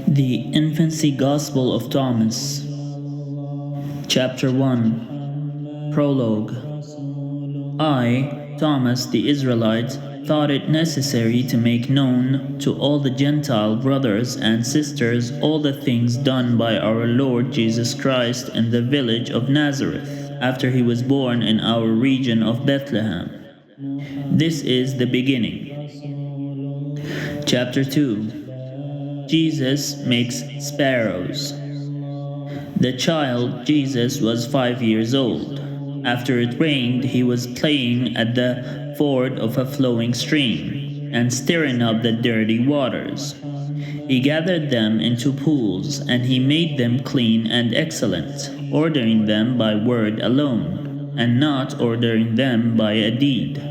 The Infancy Gospel of Thomas, Chapter 1, Prologue. I, Thomas the Israelite, thought it necessary to make known to all the Gentile brothers and sisters all the things done by our Lord Jesus Christ in the village of Nazareth, after he was born in our region of Bethlehem. This is the beginning. Chapter 2. Jesus makes sparrows. The child Jesus was 5 years old. After it rained, he was playing at the ford of a flowing stream and stirring up the dirty waters. He gathered them into pools, and he made them clean and excellent, ordering them by word alone, and not ordering them by a deed.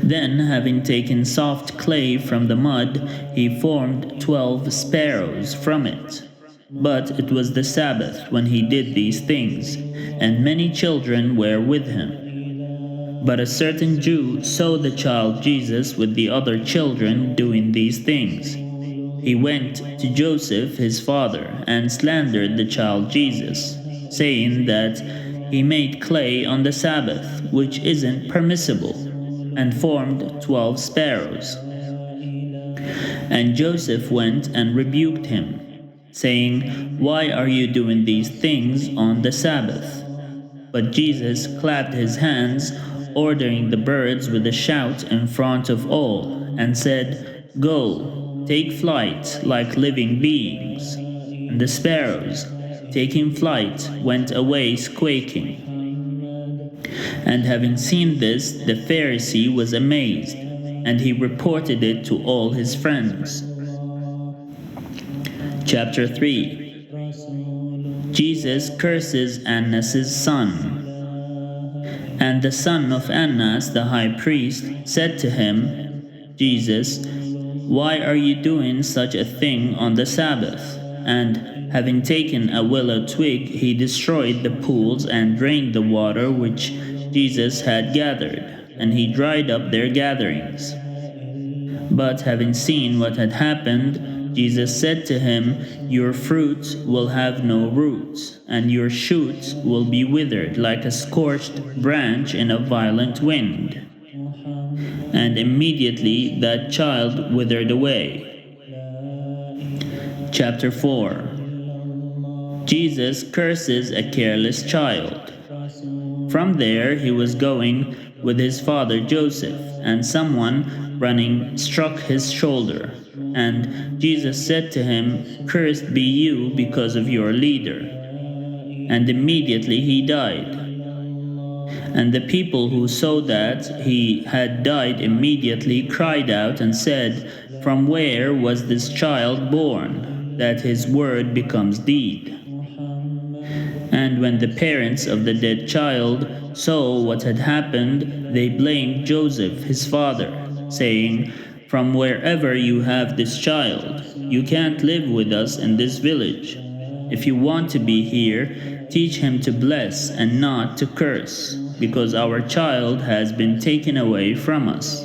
Then, having taken soft clay from the mud, he formed 12 sparrows from it. But it was the Sabbath when he did these things, and many children were with him. But a certain Jew saw the child Jesus with the other children doing these things. He went to Joseph his father and slandered the child Jesus, saying that he made clay on the Sabbath, which isn't permissible, and formed 12 sparrows. And Joseph went and rebuked him, saying, "Why are you doing these things on the Sabbath?" But Jesus clapped his hands, ordering the birds with a shout in front of all, and said, "Go, take flight like living beings." And the sparrows, taking flight, went away squawking. And having seen this, the Pharisee was amazed, and he reported it to all his friends. Chapter 3. Jesus curses Annas' son. And the son of Annas, the high priest, said to him, "Jesus, why are you doing such a thing on the Sabbath?" And having taken a willow twig, he destroyed the pools and drained the water which Jesus had gathered, and he dried up their gatherings. But having seen what had happened, Jesus said to him, "Your fruit will have no roots, and your shoot will be withered like a scorched branch in a violent wind." And immediately that child withered away. Chapter 4. Jesus curses a careless child. From there he was going with his father Joseph, and someone running struck his shoulder. And Jesus said to him, "Cursed be you because of your leader." And immediately he died. And the people who saw that he had died immediately cried out and said, "From where was this child born, that his word becomes deed?" And when the parents of the dead child saw what had happened, they blamed Joseph his father, saying, "From wherever you have this child, you can't live with us in this village. If you want to be here, teach him to bless and not to curse, because our child has been taken away from us."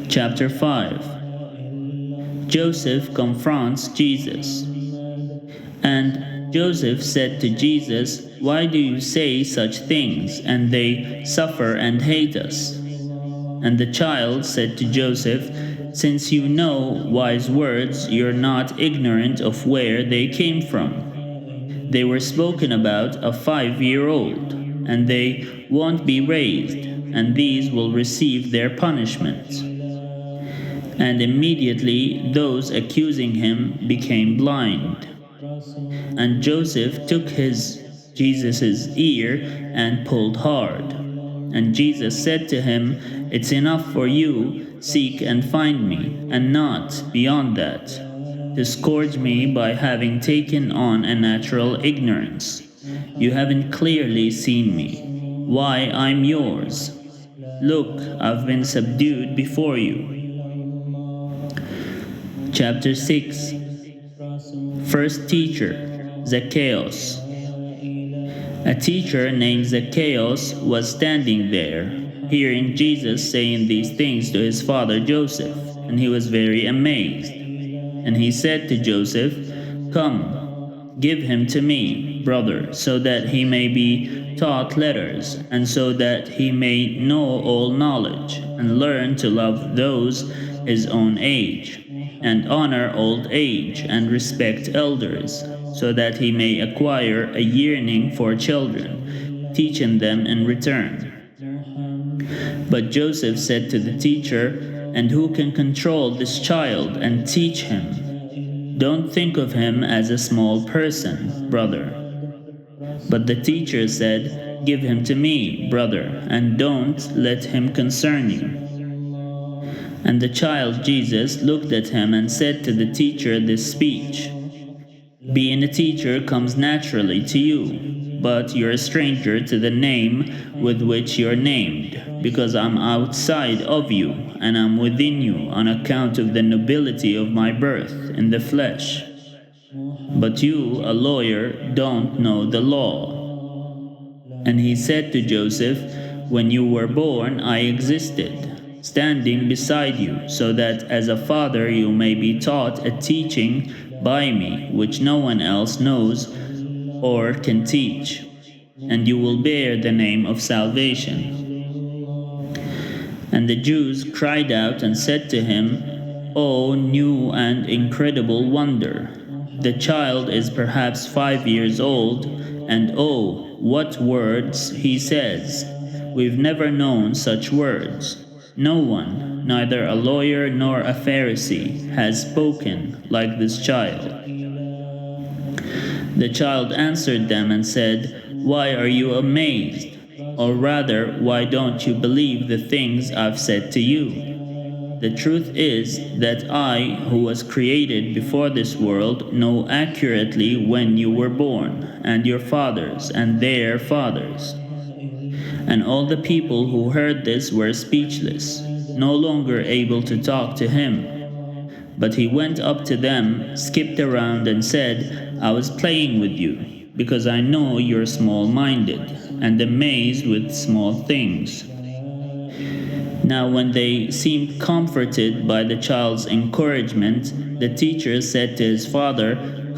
Chapter 5. Joseph confronts Jesus. And Joseph said to Jesus, "Why do you say such things, and they suffer and hate us?" And the child said to Joseph, "Since you know wise words, you're not ignorant of where they came from. They were spoken about a 5-year-old, and they won't be raised, and these will receive their punishment." And immediately those accusing him became blind. And Joseph took Jesus' ear and pulled hard. And Jesus said to him, "It's enough for you, seek and find me, and not beyond that, to scourge me by having taken on a natural ignorance. You haven't clearly seen me. Why, I'm yours. Look, I've been subdued before you." Chapter 6. First teacher, Zacchaeus. A teacher named Zacchaeus was standing there, hearing Jesus saying these things to his father Joseph, and he was very amazed. And he said to Joseph, "Come, give him to me, brother, so that he may be taught letters, and so that he may know all knowledge, and learn to love those his own age, and honor old age, and respect elders, so that he may acquire a yearning for children, teaching them in return." But Joseph said to the teacher, "And who can control this child and teach him? Don't think of him as a small person, brother." But the teacher said, "Give him to me, brother, and don't let him concern you." And the child Jesus looked at him and said to the teacher this speech, "Being a teacher comes naturally to you, but you're a stranger to the name with which you're named, because I'm outside of you, and I'm within you on account of the nobility of my birth in the flesh. But you, a lawyer, don't know the law." And he said to Joseph, "When you were born, I existed, standing beside you, so that as a father you may be taught a teaching by me, which no one else knows or can teach, and you will bear the name of salvation." And the Jews cried out and said to him, "O new and incredible wonder! The child is perhaps 5 years old, and oh, what words he says! We've never known such words. No one, neither a lawyer nor a Pharisee, has spoken like this child." The child answered them and said, "Why are you amazed? Or rather, why don't you believe the things I've said to you? The truth is that I, who was created before this world, know accurately when you were born, and your fathers and their fathers." And all the people who heard this were speechless, no longer able to talk to him. But he went up to them, skipped around, and said, "I was playing with you, because I know you're small-minded, and amazed with small things." Now when they seemed comforted by the child's encouragement, the teacher said to his father,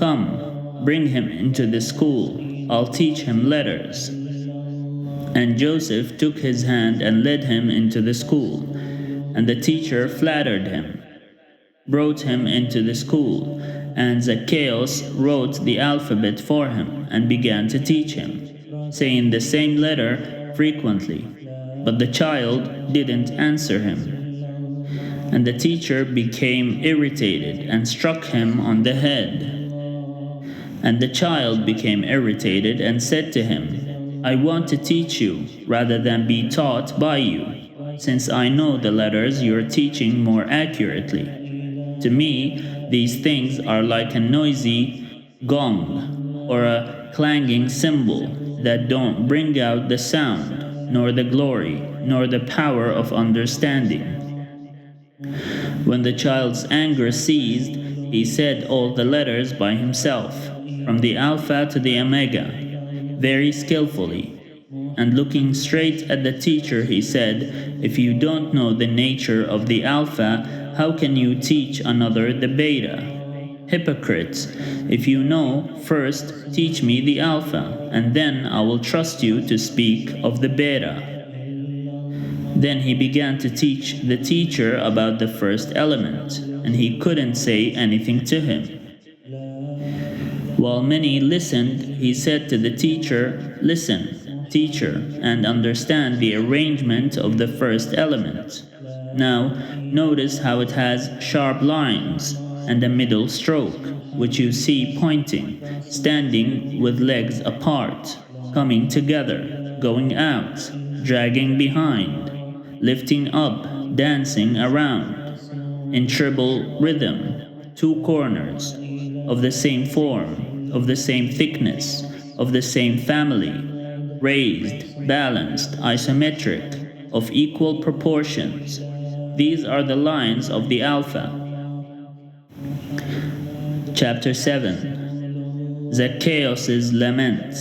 "Come, bring him into the school. I'll teach him letters." And Joseph took his hand and led him into the school. And the teacher flattered him, brought him into the school, and Zacchaeus wrote the alphabet for him and began to teach him, saying the same letter frequently. But the child didn't answer him. And the teacher became irritated and struck him on the head. And the child became irritated and said to him, "I want to teach you rather than be taught by you, since I know the letters you're teaching more accurately. To me, these things are like a noisy gong or a clanging cymbal that don't bring out the sound, nor the glory, nor the power of understanding." When the child's anger ceased, he said all the letters by himself, from the Alpha to the Omega, very skillfully. And looking straight at the teacher, he said, "If you don't know the nature of the Alpha, how can you teach another the Beta? Hypocrites, if you know, first teach me the Alpha, and then I will trust you to speak of the Beta." Then he began to teach the teacher about the first element, and he couldn't say anything to him. While many listened, he said to the teacher, "Listen, teacher, and understand the arrangement of the first element. Now, notice how it has sharp lines and a middle stroke, which you see pointing, standing with legs apart, coming together, going out, dragging behind, lifting up, dancing around, in triple rhythm, two corners, of the same form, of the same thickness, of the same family, raised, balanced, isometric, of equal proportions. These are the lines of the Alpha." Chapter 7. Zacchaeus' Lament.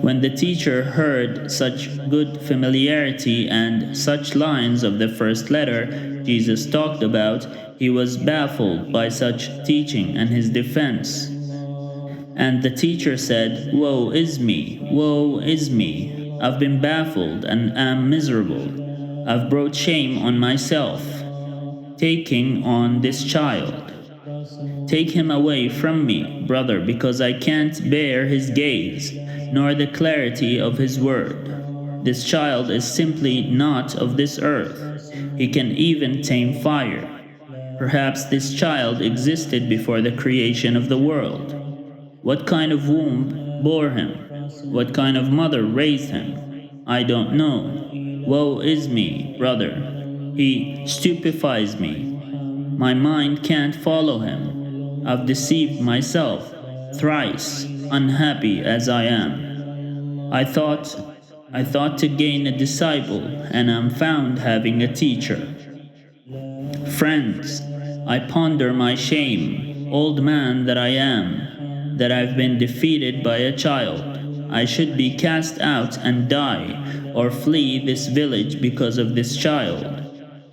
When the teacher heard such good familiarity and such lines of the first letter Jesus talked about, he was baffled by such teaching and his defense. And the teacher said, "Woe is me, woe is me! I've been baffled and am miserable. I've brought shame on myself, taking on this child. Take him away from me, brother, because I can't bear his gaze, nor the clarity of his word. This child is simply not of this earth. He can even tame fire. Perhaps this child existed before the creation of the world. What kind of womb bore him? What kind of mother raised him? I don't know. Woe is me, brother. He stupefies me. My mind can't follow him. I've deceived myself, thrice, unhappy as I am. I thought to gain a disciple, and am found having a teacher. Friends, I ponder my shame, old man that I am, that I've been defeated by a child. I should be cast out and die, or flee this village because of this child.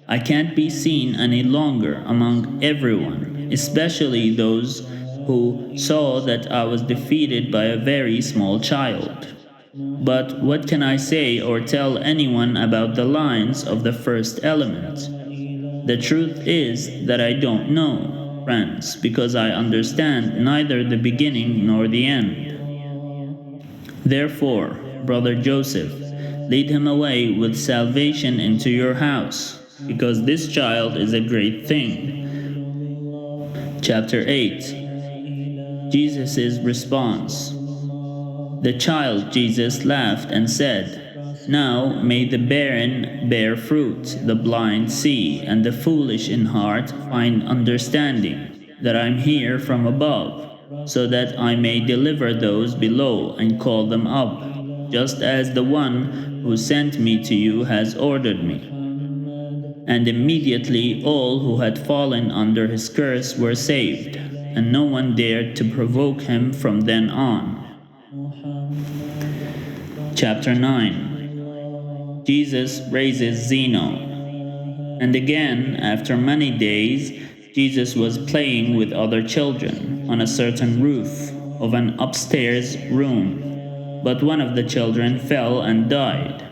I can't be seen any longer among everyone, especially those who saw that I was defeated by a very small child. But what can I say or tell anyone about the lines of the first element? The truth is that I don't know, friends, because I understand neither the beginning nor the end. Therefore, brother Joseph, lead him away with salvation into your house, because this child is a great thing. Chapter 8. Jesus' response. The child Jesus laughed and said, "Now may the barren bear fruit, the blind see, and the foolish in heart find understanding, that I'm here from above, so that I may deliver those below and call them up, just as the one who sent me to you has ordered me." And immediately all who had fallen under his curse were saved, and no one dared to provoke him from then on. Chapter 9. Jesus raises Zeno. And again, after many days, Jesus was playing with other children on a certain roof of an upstairs room. But one of the children fell and died.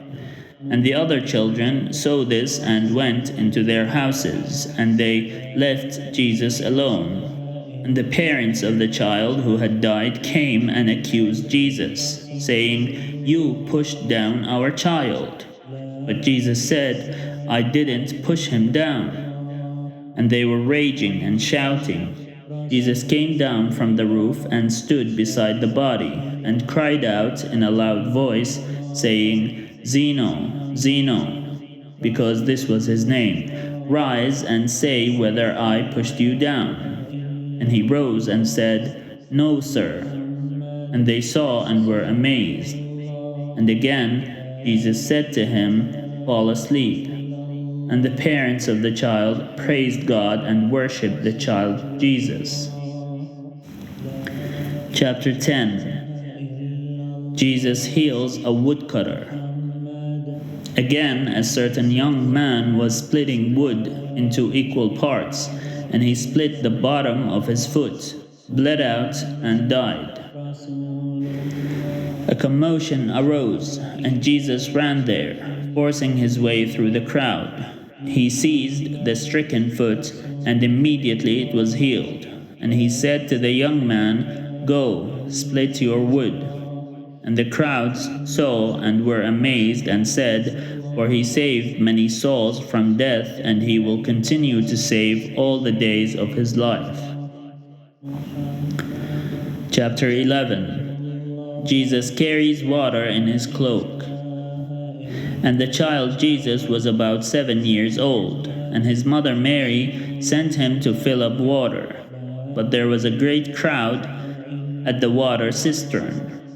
And the other children saw this and went into their houses, and they left Jesus alone. And the parents of the child who had died came and accused Jesus, saying, "You pushed down our child." But Jesus said, "I didn't push him down." And they were raging and shouting. Jesus came down from the roof and stood beside the body, and cried out in a loud voice, saying, "Zeno, Zeno," because this was his name, "rise and say whether I pushed you down." And he rose and said, "No, sir." And they saw and were amazed. And again Jesus said to him, "Fall asleep." And the parents of the child praised God and worshipped the child Jesus. Chapter 10. Jesus heals a woodcutter. Again, a certain young man was splitting wood into equal parts, and he split the bottom of his foot, bled out, and died. A commotion arose, and Jesus ran there, forcing his way through the crowd. He seized the stricken foot, and immediately it was healed. And he said to the young man, "Go, split your wood." And the crowds saw and were amazed and said, "For he saved many souls from death, and he will continue to save all the days of his life." Chapter 11. Jesus carries water in his cloak. And the child Jesus was about 7 years old, and his mother Mary sent him to fill up water. But there was a great crowd at the water cistern,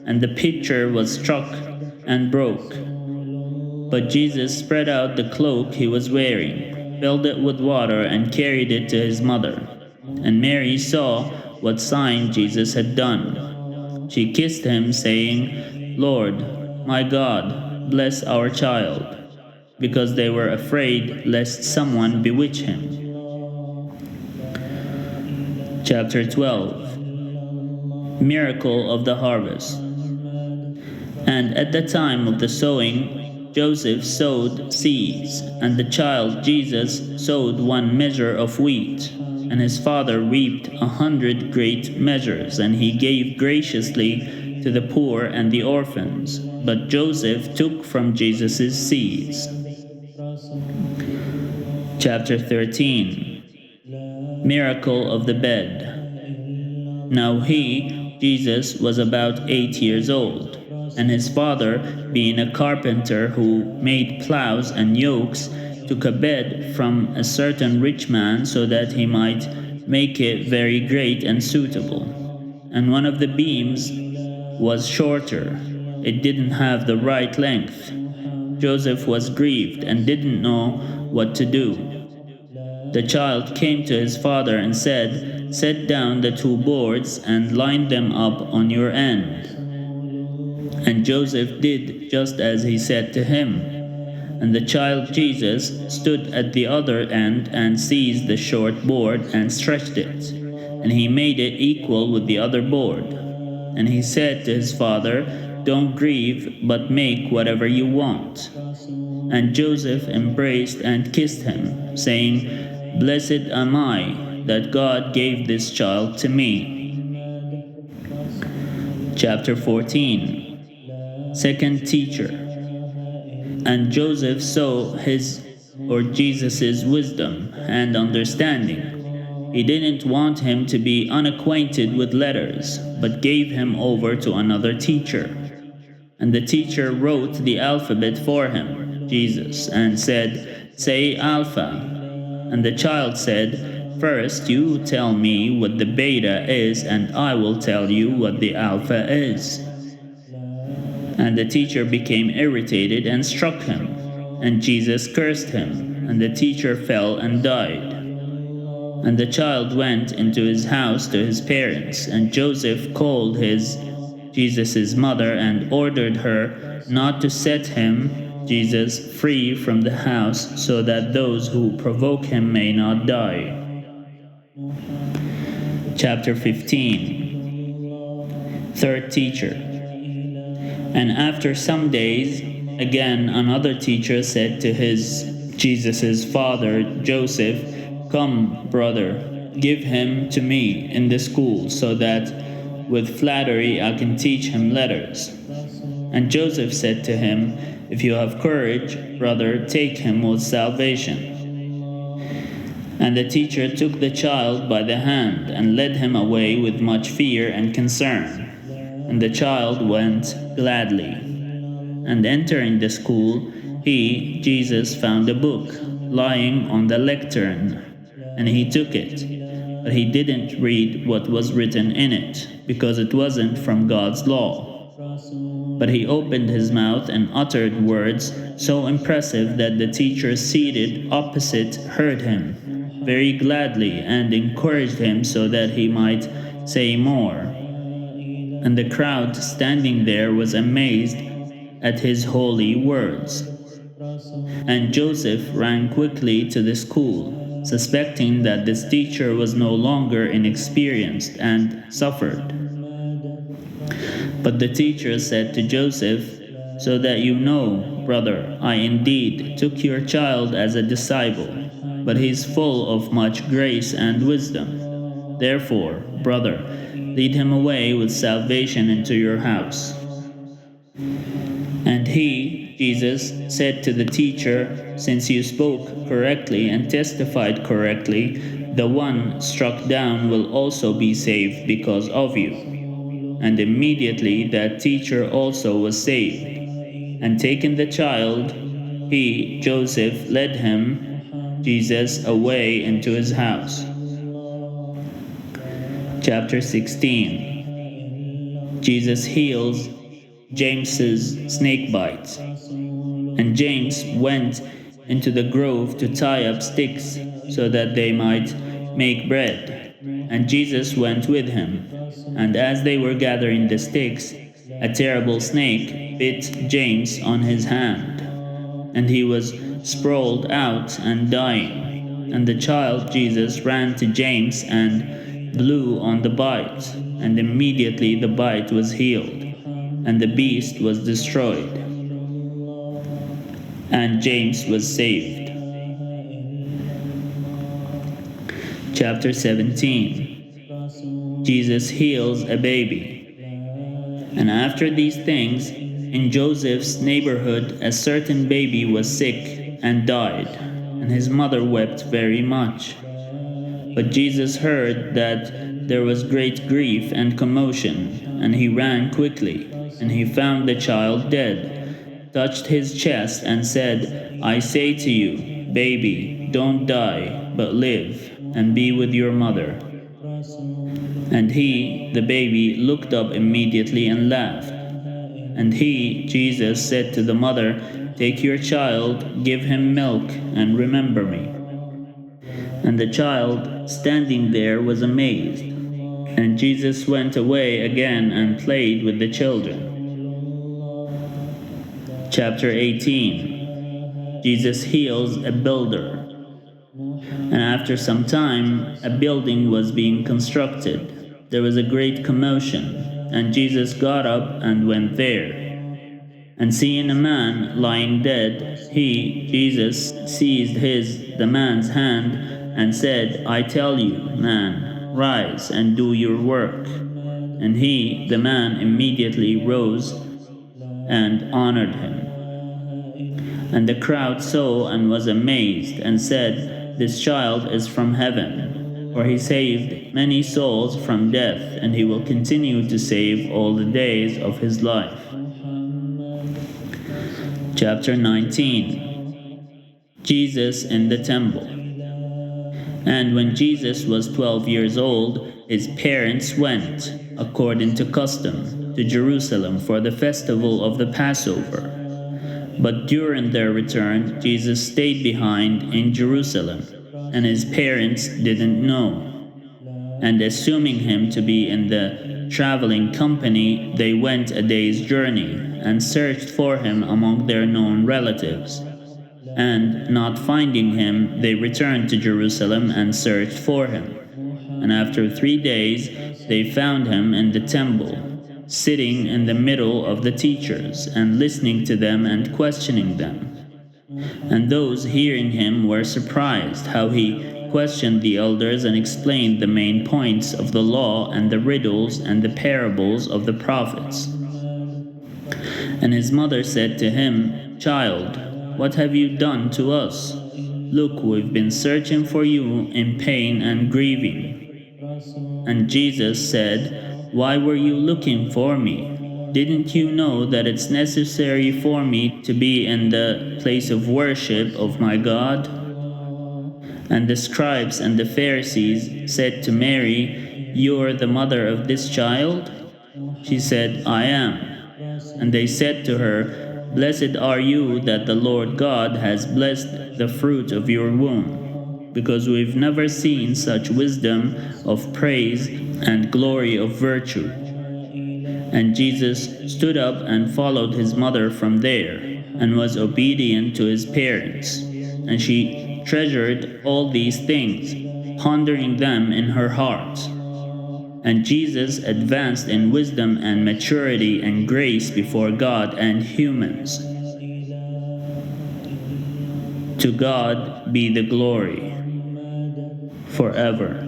and the pitcher was struck and broke. But Jesus spread out the cloak he was wearing, filled it with water, and carried it to his mother. And Mary saw what sign Jesus had done. She kissed him, saying, Lord, my God, bless our child, because they were afraid lest someone bewitch him. Chapter 12. Miracle of the Harvest. And at the time of the sowing, Joseph sowed seeds, and the child Jesus sowed 1 measure of wheat, and his father reaped 100 great measures, and he gave graciously to the poor and the orphans. But Joseph took from Jesus' seeds. Chapter 13. Miracle of the Bed. Now he, Jesus, was about 8 years old, and his father, being a carpenter who made plows and yokes, took a bed from a certain rich man so that he might make it very great and suitable. And one of the beams was shorter, it didn't have the right length. Joseph was grieved and didn't know what to do. The child came to his father and said, "Set down the 2 boards and line them up on your end." And Joseph did just as he said to him. And the child Jesus stood at the other end and seized the short board and stretched it. And he made it equal with the other board. And he said to his father, "Don't grieve, but make whatever you want." And Joseph embraced and kissed him, saying, "Blessed am I that God gave this child to me." Chapter 14. Second teacher. And Joseph saw his or Jesus's wisdom and understanding. He didn't want him to be unacquainted with letters, but gave him over to another teacher. And the teacher wrote the alphabet for him, Jesus, and said, "Say Alpha." And the child said, "First you tell me what the beta is, and I will tell you what the alpha is." And the teacher became irritated and struck him. And Jesus cursed him, and the teacher fell and died. And the child went into his house to his parents, and Joseph called Jesus' mother and ordered her not to set him, Jesus, free from the house, so that those who provoke him may not die. Chapter 15. Third teacher. And after some days, again another teacher said to Jesus' father, Joseph, "Come, brother, give him to me in the school, so that with flattery I can teach him letters." And Joseph said to him, "If you have courage, brother, take him with salvation." And the teacher took the child by the hand and led him away with much fear and concern. And the child went gladly. And entering the school, he, Jesus, found a book lying on the lectern. And he took it, but he didn't read what was written in it, because it wasn't from God's law. But he opened his mouth and uttered words so impressive that the teacher seated opposite heard him very gladly and encouraged him so that he might say more. And the crowd standing there was amazed at his holy words. And Joseph ran quickly to the school, suspecting that this teacher was no longer inexperienced, and suffered. But the teacher said to Joseph, "So that you know, brother, I indeed took your child as a disciple, but he is full of much grace and wisdom. Therefore, brother, lead him away with salvation into your house." And he, Jesus, said to the teacher, "Since you spoke correctly and testified correctly, the one struck down will also be saved because of you." And immediately that teacher also was saved. And taking the child, he, Joseph, led him, Jesus, away into his house. Chapter 16. Jesus heals James's snake bite. And James went into the grove to tie up sticks so that they might make bread. And Jesus went with him. And as they were gathering the sticks, A terrible snake bit James on his hand, and he was sprawled out and dying. And the child Jesus ran to James and blew on the bite, and immediately the bite was healed, and the beast was destroyed, and James was saved. Chapter 17. Jesus heals a baby. And after these things, in Joseph's neighborhood a certain baby was sick and died, and his mother wept very much. But Jesus heard that there was great grief and commotion, and he ran quickly, and he found the child dead, touched his chest, and said, I say to you, baby, don't die, but live, and be with your mother. And he, the baby, looked up immediately and laughed. And he, Jesus, said to the mother, Take your child, give him milk, and remember me. And the child, standing there, was amazed. And Jesus went away again and played with the children. Chapter 18. Jesus heals a builder. And after some time, a building was being constructed. There was a great commotion, and Jesus got up and went there. And seeing a man lying dead, he, Jesus, seized the man's hand and said, I tell you, man, rise and do your work. And he, the man, immediately rose and honored him. And the crowd saw and was amazed, and said, This child is from heaven, for he saved many souls from death, and he will continue to save all the days of his life. Chapter 19. Jesus in the Temple. And when Jesus was 12 years old, his parents went, according to custom, to Jerusalem for the festival of the Passover. But during their return, Jesus stayed behind in Jerusalem, and his parents didn't know. And assuming him to be in the traveling company, they went a day's journey and searched for him among their known relatives. And not finding him, they returned to Jerusalem and searched for him. And after 3 days, they found him in the temple, sitting in the middle of the teachers, and listening to them and questioning them. And those hearing him were surprised how he questioned the elders and explained the main points of the law and the riddles and the parables of the prophets. And his mother said to him, Child, what have you done to us? Look, we've been searching for you in pain and grieving. And Jesus said, Why were you looking for me? Didn't you know that it's necessary for me to be in the place of worship of my God? And the scribes and the Pharisees said to Mary, You're the mother of this child? She said, I am. And they said to her, Blessed are you that the Lord God has blessed the fruit of your womb, because we've never seen such wisdom of praise and glory of virtue. And Jesus stood up and followed his mother from there, and was obedient to his parents. And she treasured all these things, pondering them in her heart. And Jesus advanced in wisdom and maturity and grace before God and humans. To God be the glory forever.